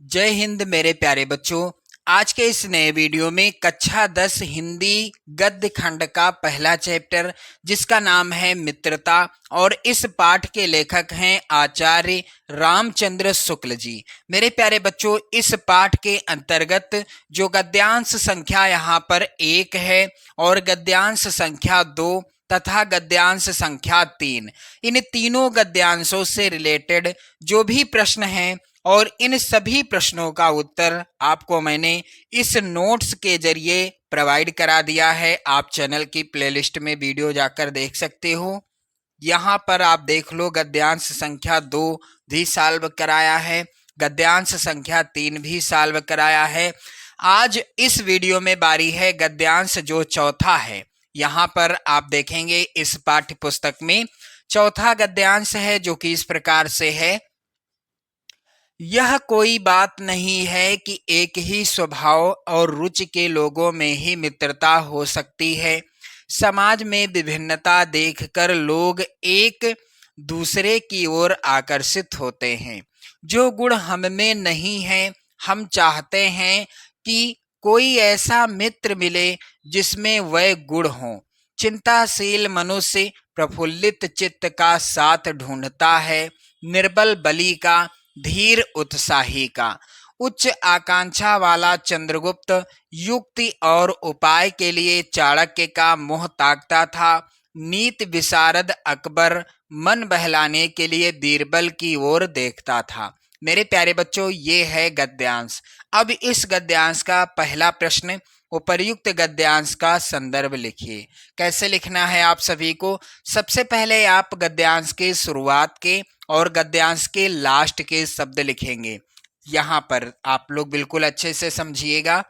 जय हिंद मेरे प्यारे बच्चों। आज के इस नए वीडियो में कक्षा 10 हिंदी गद्य खंड का पहला चैप्टर जिसका नाम है मित्रता और इस पाठ के लेखक हैं आचार्य रामचंद्र शुक्ल जी। मेरे प्यारे बच्चों, इस पाठ के अंतर्गत जो गद्यांश संख्या यहाँ पर 1 है और गद्यांश संख्या 2 तथा गद्यांश संख्या 3, इन तीनों गद्यांशों से रिलेटेड जो भी प्रश्न हैं और इन सभी प्रश्नों का उत्तर आपको मैंने इस नोट्स के जरिए प्रोवाइड करा दिया है। आप चैनल की प्लेलिस्ट में वीडियो जाकर देख सकते हो। यहाँ पर आप देख लो, गद्यांश संख्या 2 भी सॉल्व कराया है, गद्यांश संख्या 3 भी सॉल्व कराया है। आज इस वीडियो में बारी है गद्यांश जो चौथा है। यहाँ पर आप देखेंगे इस पाठ्य पुस्तक में चौथा गद्यांश है जो कि इस प्रकार से है। यह कोई बात नहीं है कि एक ही स्वभाव और रुचि के लोगों में ही मित्रता हो सकती है। समाज में विभिन्नता देखकर लोग एक दूसरे की ओर आकर्षित होते हैं। जो गुण हम में नहीं है, हम चाहते हैं कि कोई ऐसा मित्र मिले जिसमें वह गुण हो। चिंताशील मनुष्य प्रफुल्लित चित्त का साथ ढूंढता है, निर्बल बलि का, धीर उत्साही का। उच्च आकांक्षा वाला चंद्रगुप्त युक्ति और उपाय के लिए चाणक्य का मुंह ताकता था। नीति विशारद अकबर मन बहलाने के लिए बीरबल की ओर देखता था। मेरे प्यारे बच्चों, ये है गद्यांश। अब इस गद्यांश का पहला प्रश्न, उपर्युक्त गद्यांश का संदर्भ लिखिए। कैसे लिखना है आप सभी को? सबसे पहले आप गद्यांश के शुरुआत के और गद्यांश के लास्ट के शब्द लिखेंगे। यहाँ पर आप लोग बिल्कुल अच्छे से समझिएगा।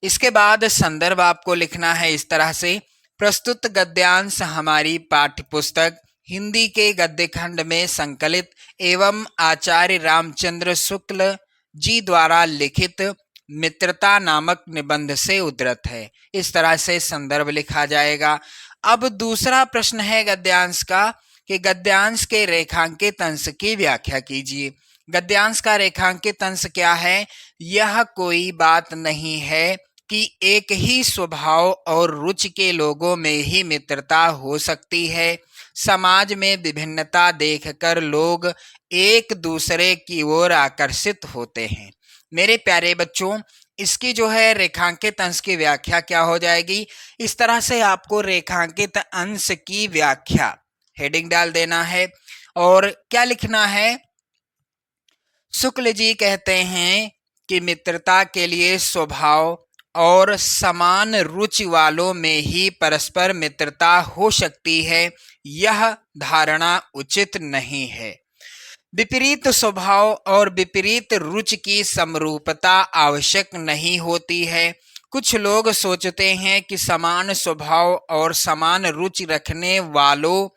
इसके बाद संदर्भ आपको लिखना है इस तरह से। प्रस्तुत गद्यांश हमारी पाठ्य पुस्तक हिंदी के गद्य खंड में संकलित एवं आचार्य रामचंद्र शुक्ल जी द्वारा लिखित मित्रता नामक निबंध से उद्धृत है। इस तरह से संदर्भ लिखा जाएगा। अब दूसरा प्रश्न है गद्यांश का कि गद्यांश के रेखांकित अंश की व्याख्या कीजिए। गद्यांश का रेखांकित अंश क्या है? यह कोई बात नहीं है कि एक ही स्वभाव और रुचि के लोगों में ही मित्रता हो सकती है। समाज में विभिन्नता देखकर लोग एक दूसरे की ओर आकर्षित होते हैं। मेरे प्यारे बच्चों, इसकी जो है रेखांकित अंश की व्याख्या क्या हो जाएगी? इस तरह से आपको रेखांकित अंश की व्याख्या हेडिंग डाल देना है और क्या लिखना है? शुक्ल जी कहते हैं कि मित्रता के लिए स्वभाव और समान रुचि वालों में ही परस्पर मित्रता हो सकती है। यह धारणा उचित नहीं है। विपरीत स्वभाव और विपरीत रुचि की समरूपता आवश्यक नहीं होती है। कुछ लोग सोचते हैं कि समान स्वभाव और समान रुचि रखने वालों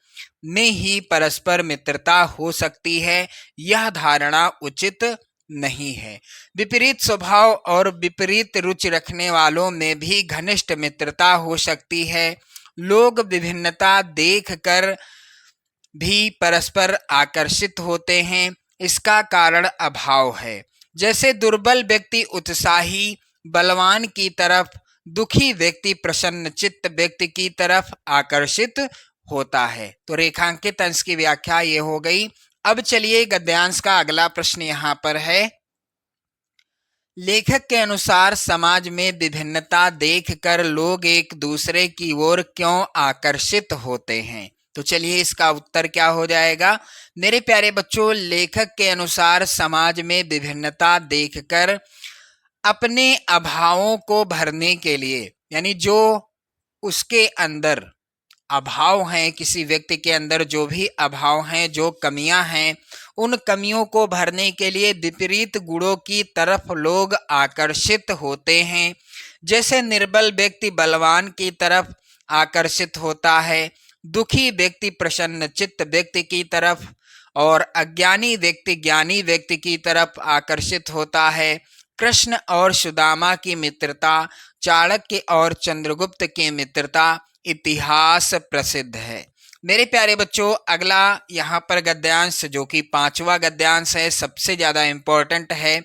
में ही परस्पर मित्रता हो सकती है। यह धारणा उचित नहीं है। विपरीत स्वभाव और विपरीत रुचि रखने वालों में भी घनिष्ठ मित्रता हो सकती है। लोग विभिन्नता देखकर भी परस्पर आकर्षित होते हैं। इसका कारण अभाव है। जैसे दुर्बल व्यक्ति उत्साही बलवान की तरफ, दुखी व्यक्ति प्रसन्नचित्त व्यक्ति की तरफ आकर्षित होता है। तो रेखांकित अंश की व्याख्या ये हो गई। अब चलिए गद्यांश का अगला प्रश्न यहाँ पर है। लेखक के अनुसार समाज में विभिन्नता देखकर लोग एक दूसरे की ओर क्यों आकर्षित होते हैं? तो चलिए इसका उत्तर क्या हो जाएगा? मेरे प्यारे बच्चों, लेखक के अनुसार समाज में विभिन्नता देखकर अपने अभावों को भरने के लिए, यानी जो उसके अंदर अभाव हैं, किसी व्यक्ति के अंदर जो भी अभाव हैं, जो कमियां हैं, उन कमियों को भरने के लिए विपरीत गुणों की तरफ लोग आकर्षित होते हैं। जैसे निर्बल व्यक्ति बलवान की तरफ आकर्षित होता है, दुखी व्यक्ति प्रसन्नचित्त व्यक्ति की तरफ और अज्ञानी व्यक्ति ज्ञानी व्यक्ति की तरफ आकर्षित होता है। कृष्ण और सुदामा की मित्रता, चाणक्य और चंद्रगुप्त की मित्रता इतिहास प्रसिद्ध है। मेरे प्यारे बच्चों, अगला यहाँ पर गद्यांश जो कि पांचवा गद्यांश है, सबसे ज्यादा इंपॉर्टेंट है।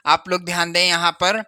आप लोग ध्यान दें, यहाँ पर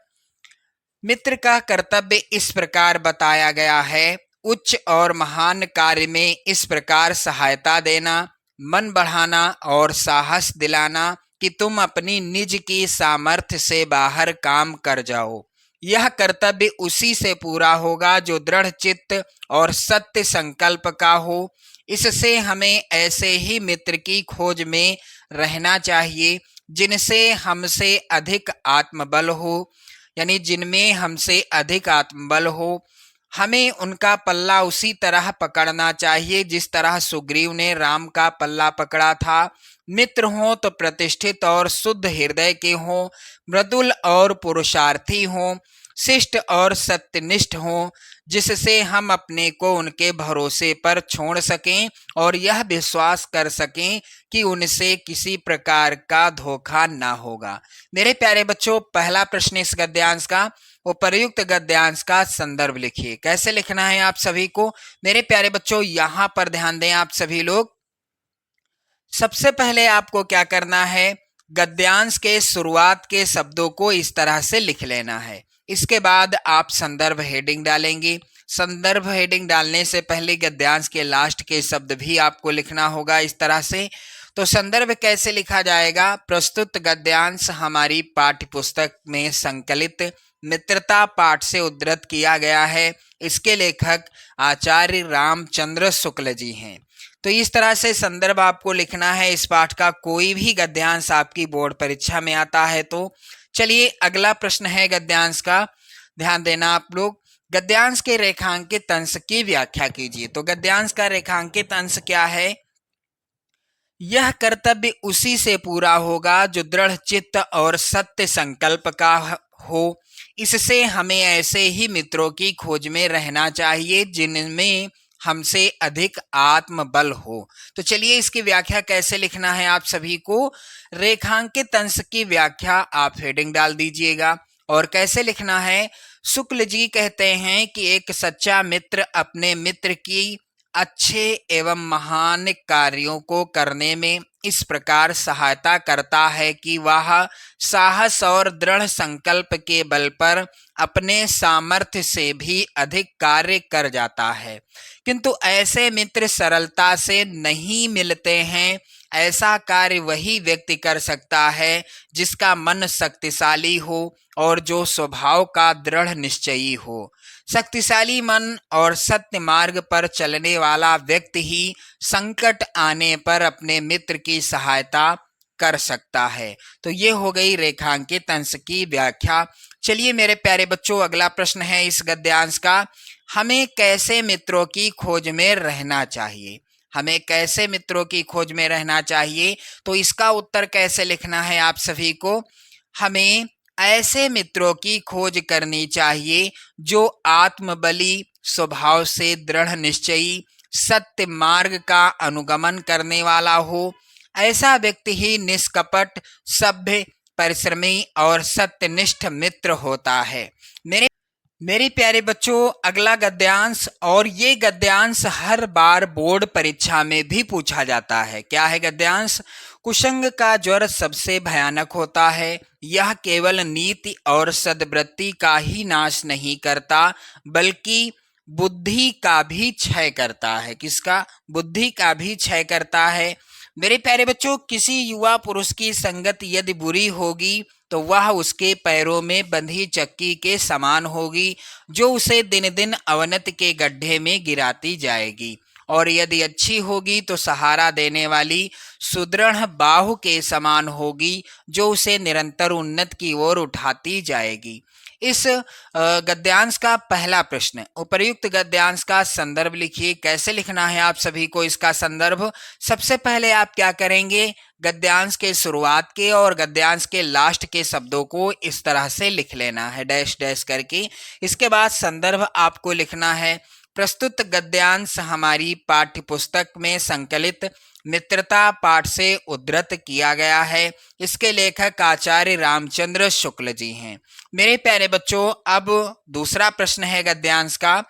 मित्र का कर्तव्य इस प्रकार बताया गया है। उच्च और महान कार्य में इस प्रकार सहायता देना, मन बढ़ाना और साहस दिलाना कि तुम अपनी निज की सामर्थ्य से बाहर काम कर जाओ। यह कर्तव्य उसी से पूरा होगा जो दृढ़ चित्त और सत्य संकल्प का हो। इससे हमें ऐसे ही मित्र की खोज में रहना चाहिए जिनसे हमसे अधिक आत्मबल हो, यानी जिनमें हमसे अधिक आत्मबल हो। हमें उनका पल्ला उसी तरह पकड़ना चाहिए जिस तरह सुग्रीव ने राम का पल्ला पकड़ा था। मित्र हों तो प्रतिष्ठित और शुद्ध हृदय के हों, मृदुल और पुरुषार्थी हों, शिष्ट और सत्यनिष्ठ हों, जिससे हम अपने को उनके भरोसे पर छोड़ सकें और यह विश्वास कर सकें कि उनसे किसी प्रकार का धोखा ना होगा। मेरे प्यारे बच्चों, पहला प्रश्न इस गद्यांश का, उपर्युक्त गद्यांश का संदर्भ लिखिए। कैसे लिखना है आप सभी को? मेरे प्यारे बच्चों, यहां पर ध्यान दें आप सभी लोग। सबसे पहले आपको क्या करना है, गद्यांश के शुरुआत के शब्दों को इस तरह से लिख लेना है। इसके बाद आप संदर्भ हेडिंग डालेंगे। संदर्भ हेडिंग डालने से पहले गद्यांश के लास्ट के शब्द भी आपको लिखना होगा इस तरह से। तो संदर्भ कैसे लिखा जाएगा? प्रस्तुत गद्यांश हमारी पाठ्य पुस्तक में संकलित मित्रता पाठ से उद्धृत किया गया है। इसके लेखक आचार्य रामचंद्र शुक्ल जी हैं। तो इस तरह से संदर्भ आपको लिखना है इस पाठ का। कोई भी गद्यांश आपकी बोर्ड परीक्षा में आता है तो। चलिए अगला प्रश्न है गद्यांश का, ध्यान देना आप लोग। गद्यांश के रेखांकित अंश की व्याख्या कीजिए। तो गद्यांश का रेखांकित अंश क्या है? यह कर्तव्य उसी से पूरा होगा जो दृढ़ चित्त और सत्य संकल्प का हो। इससे हमें ऐसे ही मित्रों की खोज में रहना चाहिए जिनमें हमसे अधिक आत्मबल हो। तो चलिए इसकी व्याख्या कैसे लिखना है आप सभी को। रेखांकित अंश की व्याख्या आप हेडिंग डाल दीजिएगा। और कैसे लिखना है? शुक्ल जी कहते हैं कि एक सच्चा मित्र अपने मित्र की अच्छे एवं महान कार्यों को करने में इस प्रकार सहायता करता है कि वह साहस और दृढ़ संकल्प के बल पर अपने सामर्थ्य से भी अधिक कार्य कर जाता है। किंतु ऐसे मित्र सरलता से नहीं मिलते हैं। ऐसा कार्य वही व्यक्ति कर सकता है जिसका मन शक्तिशाली हो और जो स्वभाव का दृढ़ निश्चयी हो। शक्तिशाली मन और सत्य मार्ग पर चलने वाला व्यक्ति ही संकट आने पर अपने मित्र की सहायता कर सकता है। तो ये हो गई रेखांकित अंश की व्याख्या। चलिए मेरे प्यारे बच्चों, अगला प्रश्न है इस गद्यांश का, हमें कैसे मित्रों की खोज में रहना चाहिए? हमें कैसे मित्रों की खोज में रहना चाहिए? तो इसका उत्तर कैसे लिखना है आप सभी को? हमें ऐसे मित्रों की खोज करनी चाहिए जो आत्मबली, स्वभाव से दृढ़ निश्चयी, सत्य मार्ग का अनुगमन करने वाला हो। ऐसा व्यक्ति ही निष्कपट, सभ्य, परिश्रमी और सत्यनिष्ठ मित्र होता है। मेरे प्यारे बच्चों, अगला गद्यांश, और ये गद्यांश हर बार बोर्ड परीक्षा में भी पूछा जाता है। क्या है गद्यांश? कुसंग का ज्वर सबसे भयानक होता है। यह केवल नीति और सद्वृत्ति का ही नाश नहीं करता बल्कि बुद्धि का भी क्षय करता है। किसका? बुद्धि का भी क्षय करता है। मेरे प्यारे बच्चों, किसी युवा पुरुष की संगत यदि बुरी होगी तो वह उसके पैरों में बंधी चक्की के समान होगी जो उसे दिन दिन अवनति के गड्ढे में गिराती जाएगी, और यदि अच्छी होगी तो सहारा देने वाली सुदृढ़ बाहु के समान होगी जो उसे निरंतर उन्नति की ओर उठाती जाएगी। इस गद्यांश का पहला प्रश्न, उपर्युक्त गद्यांश का संदर्भ लिखिए। कैसे लिखना है आप सभी को इसका संदर्भ? सबसे पहले आप क्या करेंगे, गद्यांश के शुरुआत के और गद्यांश के लास्ट के शब्दों को इस तरह से लिख लेना है, डैश डैश करके। इसके बाद संदर्भ आपको लिखना है। प्रस्तुत गद्यांश हमारी पाठ्य पुस्तक में संकलित मित्रता पाठ से उद्धृत किया गया है। इसके लेखक आचार्य रामचंद्र शुक्ल जी हैं। मेरे प्यारे बच्चों, अब दूसरा प्रश्न है गद्यांश का,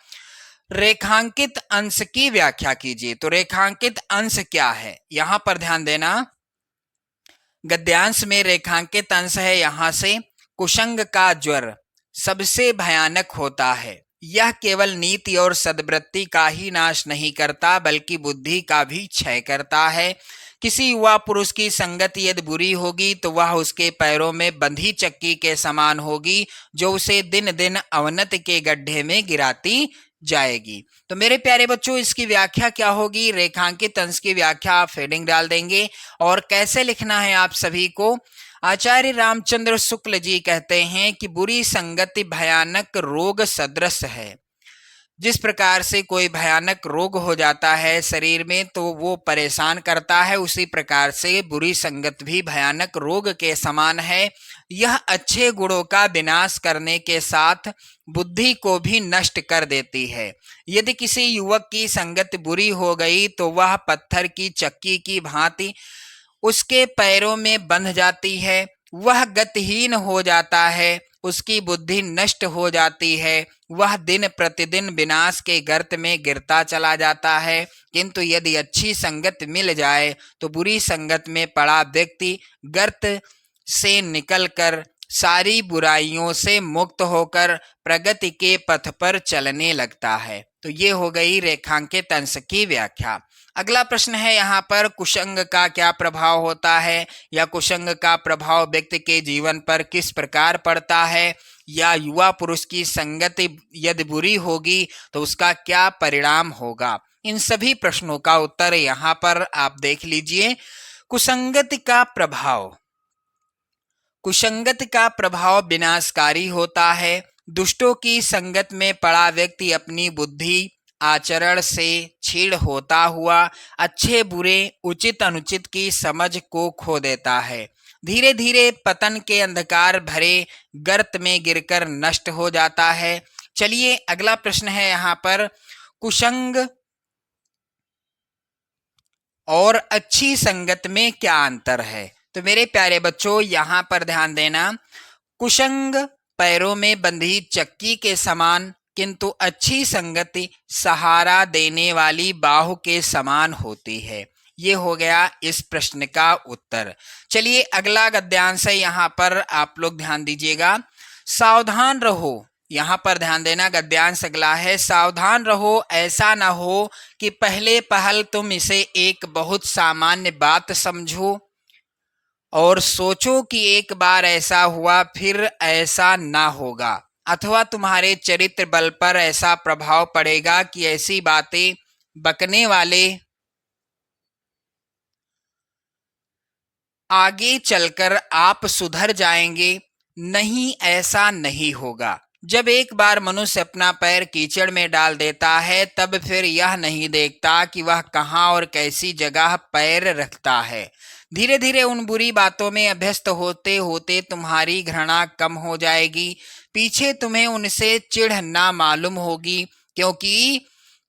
रेखांकित अंश की व्याख्या कीजिए। तो रेखांकित अंश क्या है, यहां पर ध्यान देना। गद्यांश में रेखांकित अंश है यहां से, कुशंग का ज्वर सबसे भयानक होता है। यह केवल नीति और सद्वृत्ति का ही नाश नहीं करता बल्कि बुद्धि का भी क्षय करता है। किसी युवा पुरुष की संगति यदि बुरी होगी तो वह उसके पैरों में बंधी चक्की के समान होगी, जो उसे दिन दिन अवनति के गड्ढे में गिराती जाएगी। तो मेरे प्यारे बच्चों, इसकी व्याख्या क्या होगी? रेखांकित अंश की व्याख्या आप हेडिंग डाल देंगे। और कैसे लिखना है आप सभी को? आचार्य रामचंद्र शुक्ल जी कहते हैं कि बुरी संगति भयानक रोग सदृश है। जिस प्रकार से कोई भयानक रोग हो जाता है शरीर में तो वो परेशान करता है, उसी प्रकार से बुरी संगत भी भयानक रोग के समान है। यह अच्छे गुणों का विनाश करने के साथ बुद्धि को भी नष्ट कर देती है। यदि किसी युवक की संगत बुरी हो गई तो वह पत्थर की चक्की की भांति उसके पैरों में बंध जाती है, वह गतिहीन हो जाता है, उसकी बुद्धि नष्ट हो जाती है, वह दिन प्रतिदिन विनाश के गर्त में गिरता चला जाता है। किंतु यदि अच्छी संगत मिल जाए तो बुरी संगत में पड़ा व्यक्ति गर्त से निकलकर सारी बुराइयों से मुक्त होकर प्रगति के पथ पर चलने लगता है। तो ये हो गई रेखांकित अंश की व्याख्या। अगला प्रश्न है यहाँ पर, कुशंग का क्या प्रभाव होता है, या कुशंग का प्रभाव व्यक्ति के जीवन पर किस प्रकार पड़ता है, या युवा पुरुष की संगति यदि बुरी होगी तो उसका क्या परिणाम होगा। इन सभी प्रश्नों का उत्तर यहाँ पर आप देख लीजिए। कुसंगति का प्रभाव, कुसंगति का प्रभाव विनाशकारी होता है। दुष्टों की संगत में पड़ा व्यक्ति अपनी बुद्धि आचरण से छीड़ होता हुआ अच्छे बुरे उचित अनुचित की समझ को खो देता है। धीरे धीरे पतन के अंधकार भरे गर्त में गिरकर नष्ट हो जाता है। चलिए अगला प्रश्न है यहाँ पर, कुसंग और अच्छी संगत में क्या अंतर है। तो मेरे प्यारे बच्चों यहाँ पर ध्यान देना, कुसंग पैरों में बंधी चक्की के समान, किंतु अच्छी संगति सहारा देने वाली बाहु के समान होती है। ये हो गया इस प्रश्न का उत्तर। चलिए अगला गद्यांश है, यहाँ पर आप लोग ध्यान दीजिएगा। सावधान रहो, यहाँ पर ध्यान देना, गद्यांश अगला है। सावधान रहो, ऐसा न हो कि पहले पहल तुम इसे एक बहुत सामान्य बात समझो और सोचो कि एक बार ऐसा हुआ फिर ऐसा ना होगा, अथवा तुम्हारे चरित्र बल पर ऐसा प्रभाव पड़ेगा कि ऐसी बातें बकने वाले आगे चलकर आप सुधर जाएंगे। नहीं, ऐसा नहीं होगा। जब एक बार मनुष्य अपना पैर कीचड़ में डाल देता है तब फिर यह नहीं देखता कि वह कहाँ और कैसी जगह पैर रखता है। धीरे धीरे उन बुरी बातों में अभ्यस्त होते होते तुम्हारी घृणा कम हो जाएगी। पीछे तुम्हें उनसे चिढ़ ना मालूम होगी, क्योंकि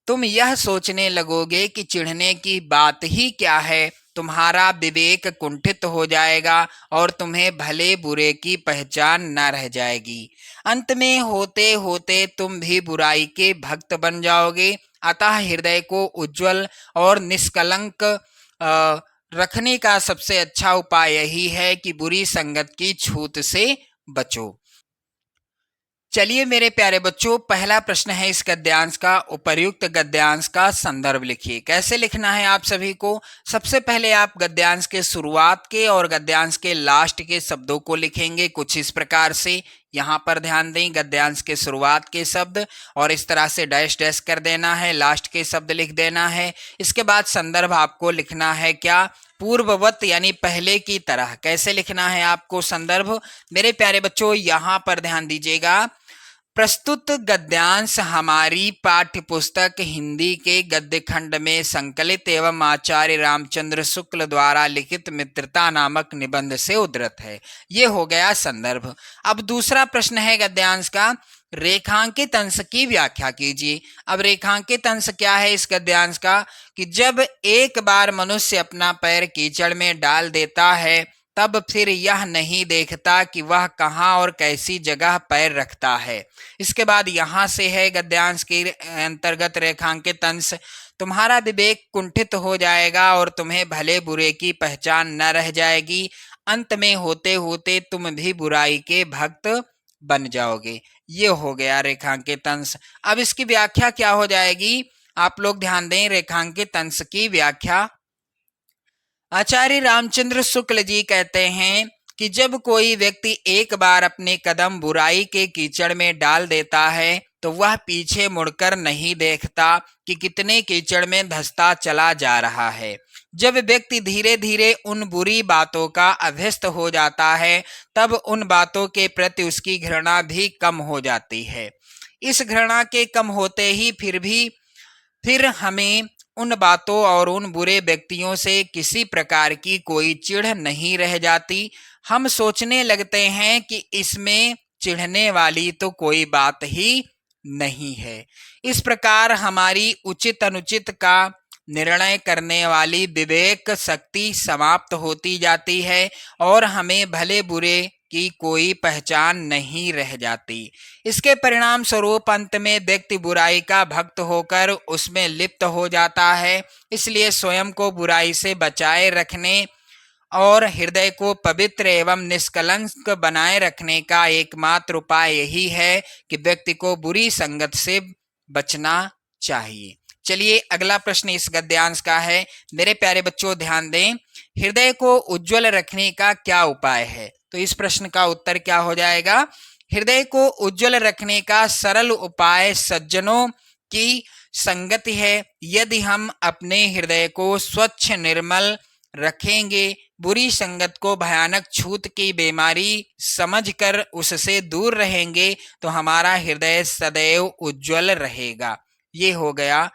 तुम यह सोचने लगोगे कि चिढ़ने की बात ही क्या है। तुम्हारा विवेक कुंठित हो जाएगा और तुम्हें भले बुरे की पहचान न रह जाएगी। अंत में होते होते तुम भी बुराई के भक्त बन जाओगे। अतः हृदय को उज्जवल और निष्कलंक रखने का सबसे अच्छा उपाय यही है कि बुरी संगत की छूत से बचो। चलिए मेरे प्यारे बच्चों, पहला प्रश्न है इस गद्यांश का, उपर्युक्त गद्यांश का संदर्भ लिखिए। कैसे लिखना है आप सभी को? सबसे पहले आप गद्यांश के शुरुआत के और गद्यांश के लास्ट के शब्दों को लिखेंगे कुछ इस प्रकार से। यहाँ पर ध्यान दें, गद्यांश के शुरुआत के शब्द और इस तरह से डैश डैश कर देना है, लास्ट के शब्द लिख देना है। इसके बाद संदर्भ आपको लिखना है क्या? पूर्ववत, यानी पहले की तरह। कैसे लिखना है आपको संदर्भ? मेरे प्यारे बच्चों यहाँ पर ध्यान दीजिएगा। प्रस्तुत गद्यांश हमारी पाठ्य पुस्तक हिंदी के गद्य खंड में संकलित एवं आचार्य रामचंद्र शुक्ल द्वारा लिखित मित्रता नामक निबंध से उद्धृत है। ये हो गया संदर्भ। अब दूसरा प्रश्न है गद्यांश का, रेखांकित अंश की व्याख्या कीजिए। अब रेखांकित अंश क्या है इस गद्यांश का? कि जब एक बार मनुष्य अपना पैर कीचड़ में डाल देता है तब फिर यह नहीं देखता कि वह कहाँ और कैसी जगह पैर रखता है। इसके बाद यहाँ से है गद्यांश के अंतर्गत रेखांकित अंश। तुम्हारा विवेक कुंठित हो जाएगा और तुम्हें भले बुरे की पहचान न रह जाएगी। अंत में होते होते तुम भी बुराई के भक्त बन जाओगे। ये हो गया रेखांकित अंश। अब इसकी व्याख्या क्या हो जाएगी, आप लोग ध्यान दें। रेखांकित अंश की व्याख्या आचार्य रामचंद्र शुक्ल जी कहते हैं कि जब कोई व्यक्ति एक बार अपने कदम बुराई के कीचड़ में डाल देता है तो वह पीछे मुड़कर नहीं देखता कि कितने कीचड़ में धंसता चला जा रहा है। जब व्यक्ति धीरे धीरे उन बुरी बातों का अभ्यस्त हो जाता है तब उन बातों के प्रति उसकी घृणा भी कम हो जाती है। इस घृणा के कम होते ही फिर हमें उन बातों और उन बुरे व्यक्तियों से किसी प्रकार की कोई चिढ़ नहीं रह जाती। हम सोचने लगते हैं कि इसमें चिढ़ने वाली तो कोई बात ही नहीं है। इस प्रकार हमारी उचित अनुचित का निर्णय करने वाली विवेक शक्ति समाप्त होती जाती है और हमें भले बुरे की कोई पहचान नहीं रह जाती। इसके परिणाम स्वरूप अंत में व्यक्ति बुराई का भक्त होकर उसमें लिप्त हो जाता है। इसलिए स्वयं को बुराई से बचाए रखने और हृदय को पवित्र एवं निष्कलंक बनाए रखने का एकमात्र उपाय यही है कि व्यक्ति को बुरी संगत से बचना चाहिए। चलिए अगला प्रश्न इस गद्यांश का है। मेरे प्यारे बच्चों ध्यान दें, हृदय को उज्जवल रखने का क्या उपाय है? तो इस प्रश्न का उत्तर क्या हो जाएगा? हृदय को उज्जवल रखने का सरल उपाय सज्जनों की संगति है। यदि हम अपने हृदय को स्वच्छ निर्मल रखेंगे, बुरी संगत को भयानक छूत की बीमारी समझकर उससे दूर रहेंगे तो हमारा हृदय सदैव उज्जवल रहेगा। ये हो गया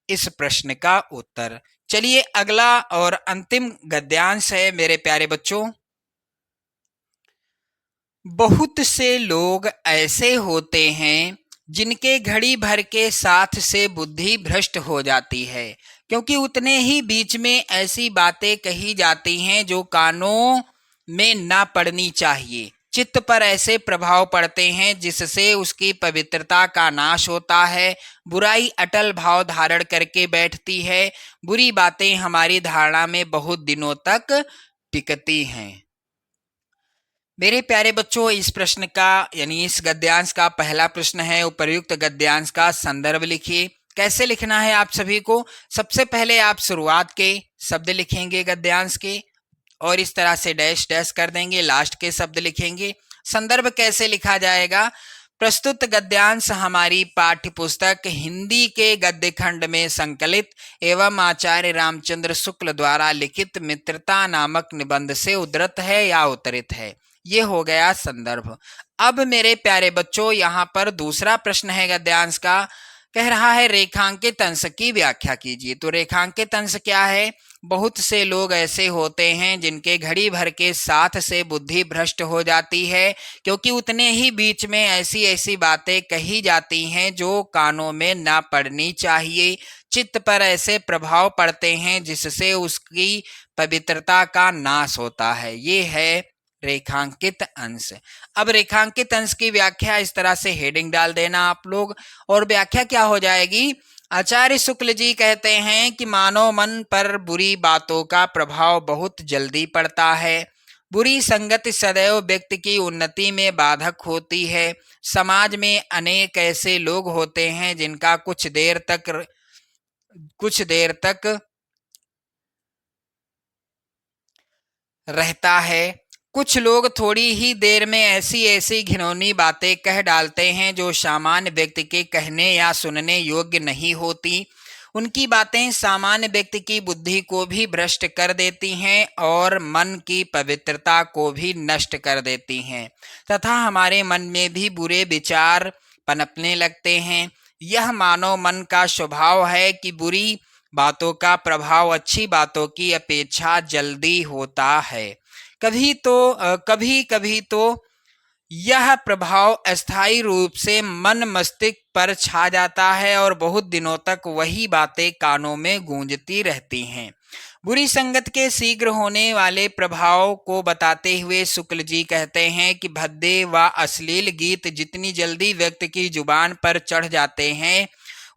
इस प्रश्न का उत्तर। चलिए अगला और अंतिम गद्यांश है मेरे प्यारे बच्चों। बहुत से लोग ऐसे होते हैं जिनके घड़ी भर के साथ से बुद्धि भ्रष्ट हो जाती है, क्योंकि उतने ही बीच में ऐसी बातें कही जाती हैं जो कानों में ना पड़नी चाहिए। चित्त पर ऐसे प्रभाव पड़ते हैं जिससे उसकी पवित्रता का नाश होता है। बुराई अटल भाव धारण करके बैठती है। बुरी बातें हमारी धारणा में बहुत दिनों तक टिकती हैं। मेरे प्यारे बच्चों, इस प्रश्न का यानी इस गद्यांश का पहला प्रश्न है, उपर्युक्त गद्यांश का संदर्भ लिखिए। कैसे लिखना है आप सभी को? सबसे पहले आप शुरुआत के शब्द लिखेंगे गद्यांश के और इस तरह से डैश डैश कर देंगे, लास्ट के शब्द लिखेंगे। संदर्भ कैसे लिखा जाएगा? प्रस्तुत गद्यांश हमारी पाठ्य पुस्तक हिंदी के गद्य खंड में संकलित एवं आचार्य रामचंद्र शुक्ल द्वारा लिखित मित्रता नामक निबंध से उद्धृत है या उत्तरित है। ये हो गया संदर्भ। अब मेरे प्यारे बच्चों, यहाँ पर दूसरा प्रश्न है गद्यांश का, कह रहा है रेखांकित अंश की व्याख्या कीजिए। तो रेखांकित अंश क्या है? बहुत से लोग ऐसे होते हैं जिनके घड़ी भर के साथ से बुद्धि भ्रष्ट हो जाती है, क्योंकि उतने ही बीच में ऐसी ऐसी बातें कही जाती हैं जो कानों में ना पड़नी चाहिए। चित्त पर ऐसे प्रभाव पड़ते हैं जिससे उसकी पवित्रता का नाश होता है। ये है रेखांकित अंश। अब रेखांकित अंश की व्याख्या इस तरह से हेडिंग डाल देना आप लोग, और व्याख्या क्या हो जाएगी? आचार्य शुक्ल जी कहते हैं कि मानव मन पर बुरी बातों का प्रभाव बहुत जल्दी पड़ता है। बुरी संगति सदैव व्यक्ति की उन्नति में बाधक होती है। समाज में अनेक ऐसे लोग होते हैं जिनका कुछ देर तक रहता है। कुछ लोग थोड़ी ही देर में ऐसी ऐसी घिनौनी बातें कह डालते हैं जो सामान्य व्यक्ति के कहने या सुनने योग्य नहीं होती। उनकी बातें सामान्य व्यक्ति की बुद्धि को भी भ्रष्ट कर देती हैं और मन की पवित्रता को भी नष्ट कर देती हैं, तथा हमारे मन में भी बुरे विचार पनपने लगते हैं। यह मानव मन का स्वभाव है कि बुरी बातों का प्रभाव अच्छी बातों की अपेक्षा जल्दी होता है। कभी कभी तो यह प्रभाव अस्थायी रूप से मन मस्तिष्क पर छा जाता है और बहुत दिनों तक वही बातें कानों में गूंजती रहती हैं। बुरी संगत के शीघ्र होने वाले प्रभाव को बताते हुए शुक्ल जी कहते हैं कि भद्दे व अश्लील गीत जितनी जल्दी व्यक्ति की जुबान पर चढ़ जाते हैं,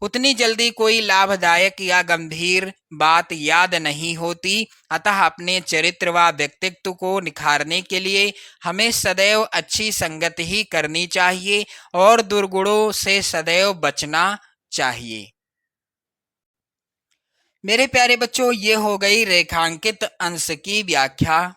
उतनी जल्दी कोई लाभदायक या गंभीर बात याद नहीं होती। अतः अपने चरित्र व व्यक्तित्व को निखारने के लिए हमें सदैव अच्छी संगत ही करनी चाहिए और दुर्गुणों से सदैव बचना चाहिए। मेरे प्यारे बच्चों, ये हो गई रेखांकित अंश की व्याख्या।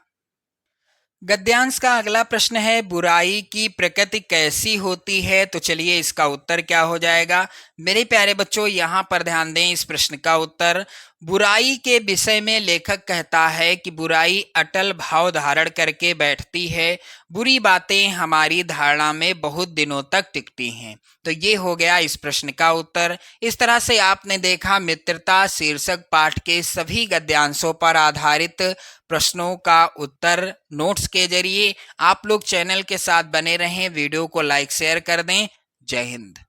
गद्यांश का अगला प्रश्न है, बुराई की प्रकृति कैसी होती है? तो चलिए इसका उत्तर क्या हो जाएगा। मेरे प्यारे बच्चों, यहाँ पर ध्यान दें, इस प्रश्न का उत्तर बुराई के विषय में लेखक कहता है कि बुराई अटल भाव धारण करके बैठती है। बुरी बातें हमारी धारणा में बहुत दिनों तक टिकती हैं। तो ये हो गया इस प्रश्न का उत्तर। इस तरह से आपने देखा मित्रता शीर्षक पाठ के सभी गद्यांशों पर आधारित प्रश्नों का उत्तर नोट्स के जरिए। आप लोग चैनल के साथ बने रहें, वीडियो को लाइक शेयर कर दें। जय हिंद।